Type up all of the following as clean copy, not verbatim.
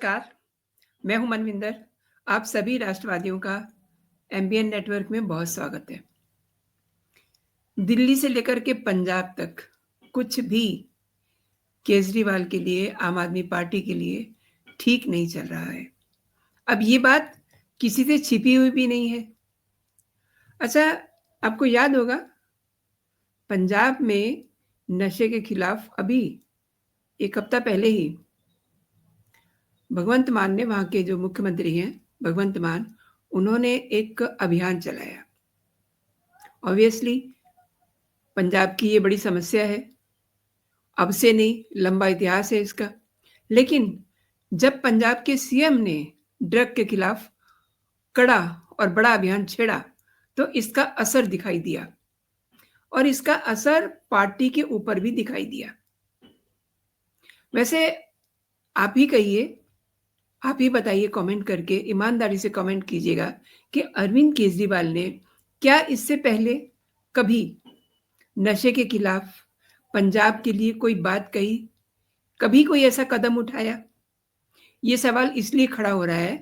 नमस्कार, मैं हूं मनविंदर। आप सभी राष्ट्रवादियों का एमबीएन नेटवर्क में बहुत स्वागत है। दिल्ली से लेकर के पंजाब तक कुछ भी केजरीवाल के लिए, आम आदमी पार्टी के लिए ठीक नहीं चल रहा है। अब ये बात किसी से छिपी हुई भी नहीं है। अच्छा, आपको याद होगा पंजाब में नशे के खिलाफ अभी 1 हफ्ता पहले ही भगवंत मान ने, वहाँ के जो मुख्यमंत्री हैं भगवंत मान, उन्होंने एक अभियान चलाया। ऑब्वियसली पंजाब की ये बड़ी समस्या है, अब से नहीं, लंबा इतिहास है इसका। लेकिन जब पंजाब के सीएम ने ड्रग के खिलाफ कड़ा और बड़ा अभियान छेड़ा, तो इसका असर दिखाई दिया और इसका असर पार्टी के ऊपर भी दिखाई दिया। वैसे आप ही कहिए, आप ही बताइए, कमेंट करके ईमानदारी से कमेंट कीजिएगा कि अरविंद केजरीवाल ने क्या इससे पहले कभी नशे के खिलाफ पंजाब के लिए कोई बात कही, कभी कोई ऐसा कदम उठाया? ये सवाल इसलिए खड़ा हो रहा है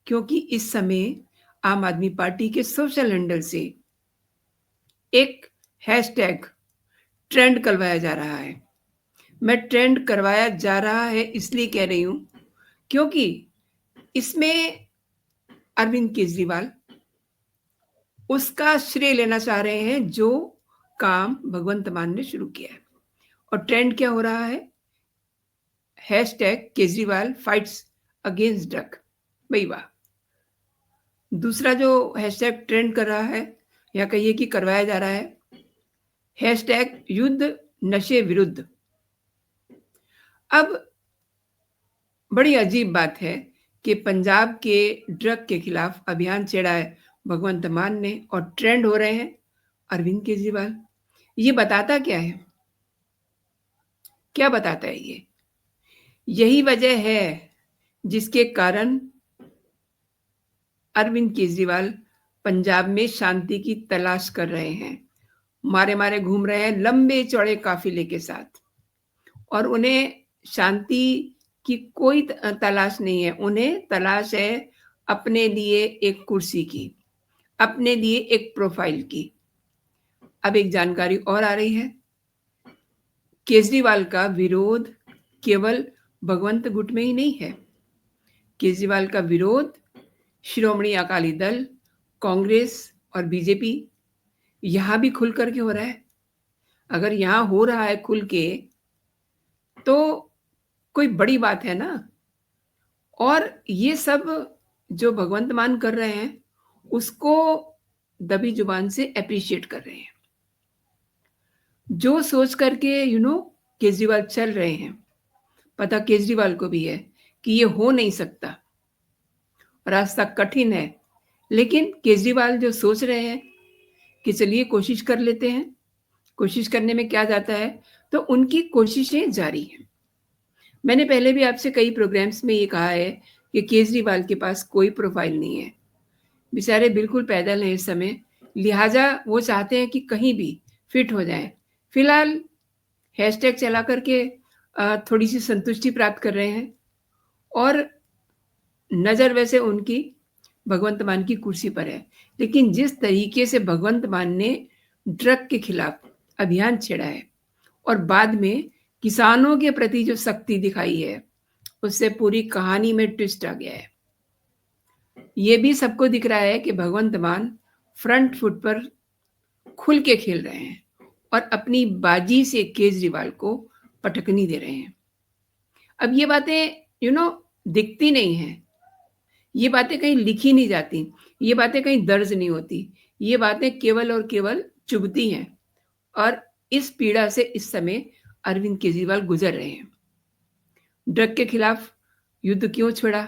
क्योंकि इस समय आम आदमी पार्टी के सोशल हैंडल से एक हैशटैग ट्रेंड करवाया जा रहा है। मैं ट्रेंड करवाया जा रहा है इसलिए कह रही हूं क्योंकि इसमें अरविंद केजरीवाल उसका श्रेय लेना चाह रहे हैं जो काम भगवंत मान ने शुरू किया है। और ट्रेंड क्या हो रहा है? Hashtag Kejriwal fights against drug. भाई वाह! दूसरा जो हैशटैग ट्रेंड कर रहा है, या कहिए कि करवाया जा रहा है, हैशटैग युद्ध नशे विरुद्ध। अब बड़ी अजीब बात है कि पंजाब के ड्रग के खिलाफ अभियान छेड़ा है भगवंत मान ने और ट्रेंड हो रहे हैं अरविंद केजरीवाल। ये बताता क्या है? क्या बताता है ये? यही वजह है जिसके कारण अरविंद केजरीवाल पंजाब में शांति की तलाश कर रहे हैं, मारे मारे घूम रहे हैं लंबे चौड़े काफिले के साथ। और उन्हें शांति की कोई तलाश नहीं है, उन्हें तलाश है अपने लिए एक कुर्सी की, अपने लिए एक प्रोफाइल की। अब एक जानकारी और आ रही है, केजरीवाल का विरोध केवल भगवंत गुट में ही नहीं है। केजरीवाल का विरोध श्रोमणी अकाली दल, कांग्रेस और बीजेपी, यहां भी खुल करके हो रहा है। अगर यहां हो रहा है खुल के तो कोई बड़ी बात है ना। और ये सब जो भगवंत मान कर रहे हैं उसको दबी जुबान से अप्रिशिएट कर रहे हैं। जो सोच करके केजरीवाल चल रहे हैं, पता केजरीवाल को भी है कि ये हो नहीं सकता, रास्ता कठिन है, लेकिन केजरीवाल जो सोच रहे हैं कि चलिए कोशिश कर लेते हैं, कोशिश करने में क्या जाता है, तो उनकी कोशिशें जारी हैं। मैंने पहले भी आपसे कई प्रोग्राम्स में ये कहा है कि केजरीवाल के पास कोई प्रोफाइल नहीं है, बेचारे बिल्कुल पैदल हैं इस समय, लिहाजा वो चाहते हैं कि कहीं भी फिट हो जाएं। फिलहाल हैशटैग चला करके थोड़ी सी संतुष्टि प्राप्त कर रहे हैं और नज़र वैसे उनकी भगवंत मान की कुर्सी पर है। लेकिन जिस तरीके से भगवंत मान ने ड्रग के खिलाफ अभियान छेड़ा है और बाद में किसानों के प्रति जो सख्ती दिखाई है, उससे पूरी कहानी में ट्विस्ट आ गया है। ये भी सबको दिख रहा है कि भगवंत मान फ्रंट फुट पर खुल के खेल रहे हैं और अपनी बाजी से केजरीवाल को पटकनी दे रहे हैं। अब ये बातें दिखती नहीं हैं, ये बातें कहीं लिखी नहीं जाती, ये बातें कहीं दर्ज नहीं होती, ये बातें केवल और केवल चुभती हैं। और इस पीड़ा से इस समय अरविंद केजरीवाल गुजर रहे हैं। ड्रग के खिलाफ युद्ध क्यों छेड़ा?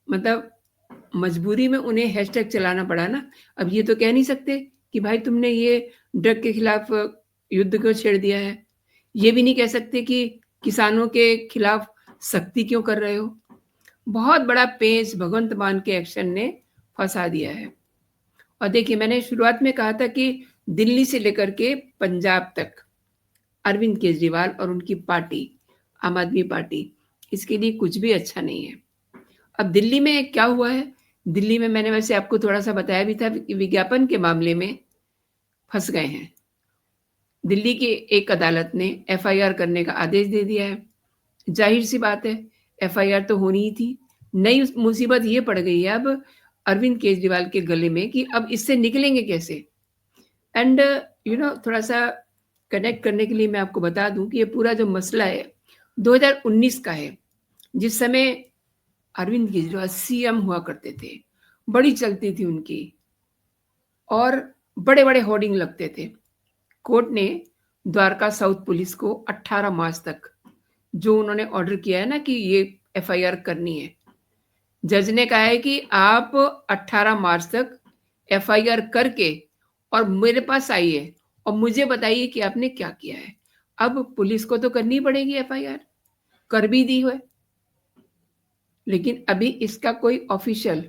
मतलब मजबूरी में उन्हें हैशटैग चलाना पड़ा ना। अब ये तो कह नहीं सकते कि भाई तुमने ये ड्रग के खिलाफ युद्ध क्यों छेड़ दिया है। ये भी नहीं कह सकते कि किसानों के खिलाफ सख्ती क्यों कर रहे हो। बहुत बड़ा पेंच भगवंत मान के एक्शन ने फंसा दिया है। और देखिए, मैंने शुरुआत में कहा था कि दिल्ली से लेकर के पंजाब तक अरविंद केजरीवाल और उनकी पार्टी, आम आदमी पार्टी, इसके लिए कुछ भी अच्छा नहीं है। अब दिल्ली में क्या हुआ है, दिल्ली में मैंने वैसे आपको थोड़ा-सा बताया भी था कि विज्ञापन के मामले में फँस गए हैं। दिल्ली की एक अदालत ने एफआईआर करने का आदेश दे दिया है। ज़ाहिर-सी बात है, एफआईआर तो होनी ही थी। नई मुसीबत ये पड़ गई है अब अरविंद केजरीवाल के गले में कि अब इससे निकलेंगे कैसे? एंड थोड़ा-सा कनेक्ट करने के लिए मैं आपको बता दूँ कि ये पूरा जो मसला है, 2019 का है, जिस समय अरविंद केजरीवाल सीएम हुआ करते थे। बड़ी चलती थी उनकी और बड़े-बड़े होर्डिंग लगते थे। कोर्ट ने द्वारका साउथ पुलिस को 18 मार्च तक जो उन्होंने ऑर्डर किया है ना कि ये एफआईआर करनी है, जज ने कहा है कि आप 18 मार्च तक एफआईआर करके और मेरे पास आइए और मुझे बताइए कि आपने क्या किया है। अब पुलिस को तो करनी पड़ेगी एफआईआर, कर भी दी है, लेकिन अभी इसका कोई ऑफिशियल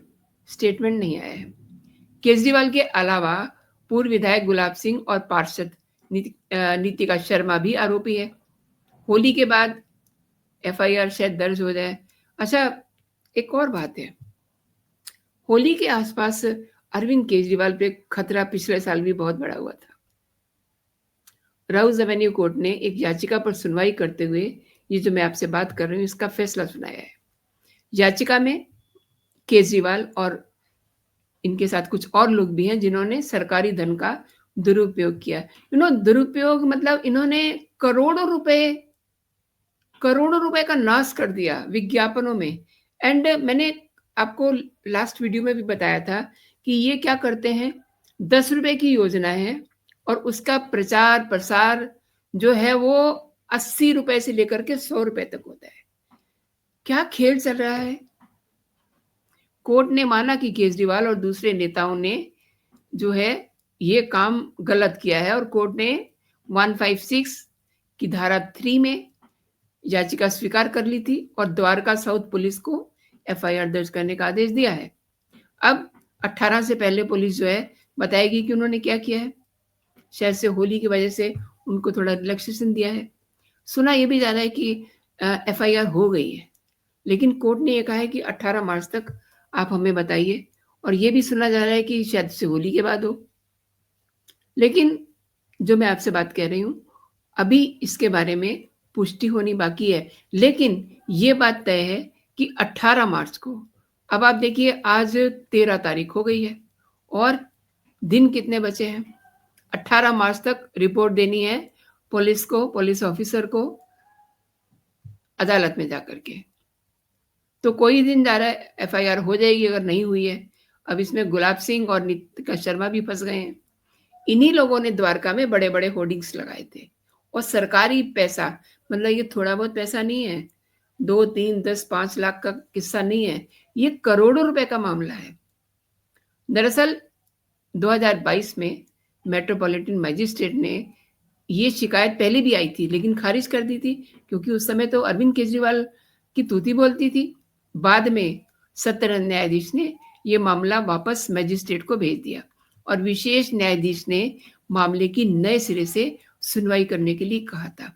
स्टेटमेंट नहीं आया है। केजरीवाल के अलावा पूर्व विधायक गुलाब सिंह और पार्षद नीतिका शर्मा भी आरोपी है। होली के बाद एफआईआर शायद दर्ज हो जाए। अच्छा, एक और बात है, होली के आसपास अरविंद केजरीवाल पे खतरा पिछले साल भी बहुत बड़ा हुआ था। राउज एवेन्यू कोर्ट ने एक याचिका पर सुनवाई करते हुए ये जो मैं आपसे बात कर रही हूँ इसका फैसला सुनाया है। याचिका में केजरीवाल और इनके साथ कुछ और लोग भी हैं जिन्होंने सरकारी धन का दुरुपयोग किया। दुरुपयोग मतलब इन्होंने करोड़ों रुपए का नाश कर दिया विज्ञापनों में। एंड मैंने आपको लास्ट वीडियो में भी बताया था कि ये क्या करते हैं, 10 रुपए की योजना है और उसका प्रचार प्रसार जो है वो 80 रुपए से लेकर के 100 रुपए तक होता है। क्या खेल चल रहा है? कोर्ट ने माना कि केजरीवाल और दूसरे नेताओं ने जो है ये काम गलत किया है और कोर्ट ने 156 की धारा 3 में याचिका स्वीकार कर ली थी और द्वारका साउथ पुलिस को एफआईआर दर्ज करने का आदेश दिया है। अब 18 से पहले पुलिस जो है बताएगी कि उन्होंने क्या किया है। शायद से होली की वजह से उनको थोड़ा रिलैक्सेशन दिया है। सुना ये भी जा रहा है कि एफआईआर हो गई है, लेकिन कोर्ट ने ये कहा है कि 18 मार्च तक आप हमें बताइए और ये भी सुना जा रहा है कि शायद से होली के बाद हो। लेकिन जो मैं आपसे बात कह रही हूँ, अभी इसके बारे में पुष्टि होनी बाकी है, लेकिन ये बात तय है कि 18 मार्च को, अब आप देखिए आज 13 तारीख हो गई है और दिन कितने बचे हैं। 18 मार्च तक रिपोर्ट देनी है पुलिस को, पुलिस ऑफिसर को अदालत में जाकर के। तो कोई दिन जा रहा है, एफआईआर हो जाएगी अगर नहीं हुई है। अब इसमें गुलाब सिंह और नीतिका शर्मा भी फंस गए हैं। इन्हीं लोगों ने द्वारका में बड़े-बड़े होर्डिंग्स लगाए थे और सरकारी पैसा, मतलब ये थोड़ा बहुत पैसा नहीं है, 2, 3, 10, 5 लाख का किस्सा नहीं है, ये करोड़ों रुपए का मामला है। दरअसल 2022 में मेट्रोपॉलिटन मैजिस्ट्रेट ने ये शिकायत पहले भी आई थी लेकिन खारिज कर दी थी क्योंकि उस समय तो अरविंद केजरीवाल की तूती बोलती थी। बाद में सत्र न्यायाधीश ने ये मामला वापस मैजिस्ट्रेट को भेज दिया और विशेष न्यायाधीश ने मामले की नए सिरे से सुनवाई करने के लिए कहा था।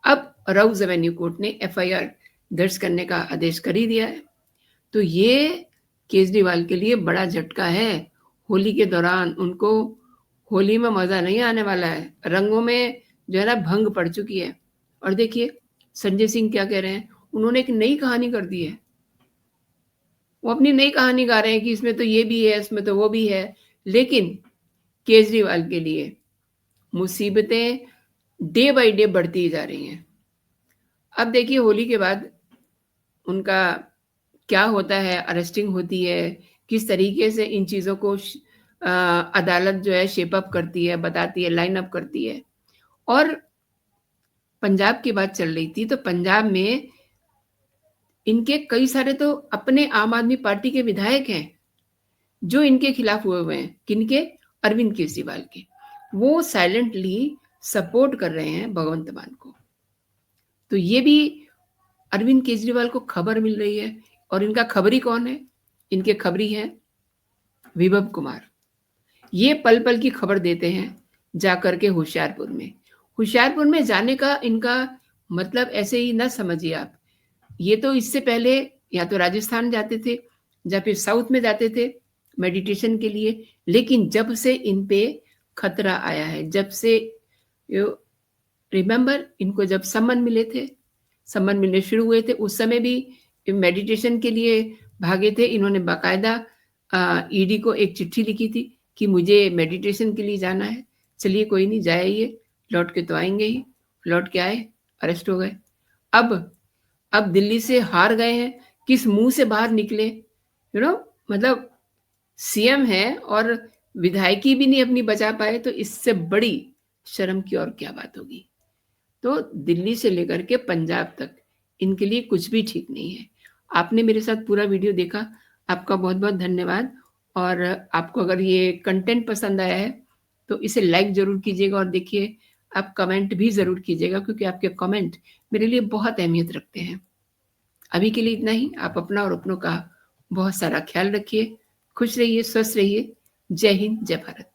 अब राउज एवेन्यू कोर्ट ने एफआईआर दर्ज करने का आदेश कर ही दिया है। तो ये केजरीवाल के लिए बड़ा झटका है। होली के दौरान उनको होली में मजा नहीं आने वाला है, रंगों में जो है ना भंग पड़ चुकी है। और देखिए संजय सिंह क्या कह रहे हैं, उन्होंने एक नई कहानी कर दी है। वो अपनी नई कहानी गा रहे हैं कि इसमें तो ये भी है, इसमें तो वो भी है, लेकिन केजरीवाल के लिए मुसीबतें डे बाय डे बढ़ती जा रही हैं। अब देखिए होली के बाद उनका क्या होता है, अरेस्टिंग होती है, किस तरीके से इन चीज़ों को अदालत जो है शेप अप करती है, बताती है, लाइन अप करती है। और पंजाब की बात चल रही थी तो पंजाब में इनके कई सारे तो अपने आम आदमी पार्टी के विधायक हैं जो इनके खिलाफ हुए हैं। किनके? अरविंद केजरीवाल के। वो साइलेंटली सपोर्ट कर रहे हैं भगवंत मान को। तो ये भी अरविंद केजरीवाल को खबर मिल रही है और इनका खबरी कौन है? इनके खबरी हैं विभव कुमार। ये पल पल की खबर देते हैं जाकर के होशियारपुर में। होशियारपुर में जाने का इनका मतलब ऐसे ही ना समझिए आप। ये तो इससे पहले या तो राजस्थान जाते थे या फिर साउथ में जाते थे मेडिटेशन के लिए, लेकिन जब से इन पे खतरा आया है, जब से यू रिमेंबर इनको जब सम्मन मिले थे, सम्मन मिलने शुरू हुए थे, उस समय भी मेडिटेशन के लिए भागे थे। इन्होंने बाकायदा ईडी को एक चिट्ठी लिखी थी कि मुझे मेडिटेशन के लिए जाना है, चलिए कोई नहीं जाइए, लौट के तो आएंगे ही। लौट के आए, अरेस्ट हो गए। अब दिल्ली से हार गए हैं, किस मुंह से बाहर निकले, मतलब सीएम है और विधायकी भी नहीं अपनी बचा पाए, तो इससे बड़ी शर्म की और क्या बात होगी। तो दिल्ली से लेकर के पंजाब तक इनके लिए कुछ भी ठीक नहीं है। आपने मेरे साथ पूरा वीडियो देखा, आपका बहुत बहुत धन्यवाद। और आपको अगर ये कंटेंट पसंद आया है तो इसे लाइक ज़रूर कीजिएगा, और देखिए आप कमेंट भी ज़रूर कीजिएगा, क्योंकि आपके कमेंट मेरे लिए बहुत अहमियत रखते हैं। अभी के लिए इतना ही। आप अपना और अपनों का बहुत सारा ख्याल रखिए, खुश रहिए, स्वस्थ रहिए। जय हिंद, जय भारत।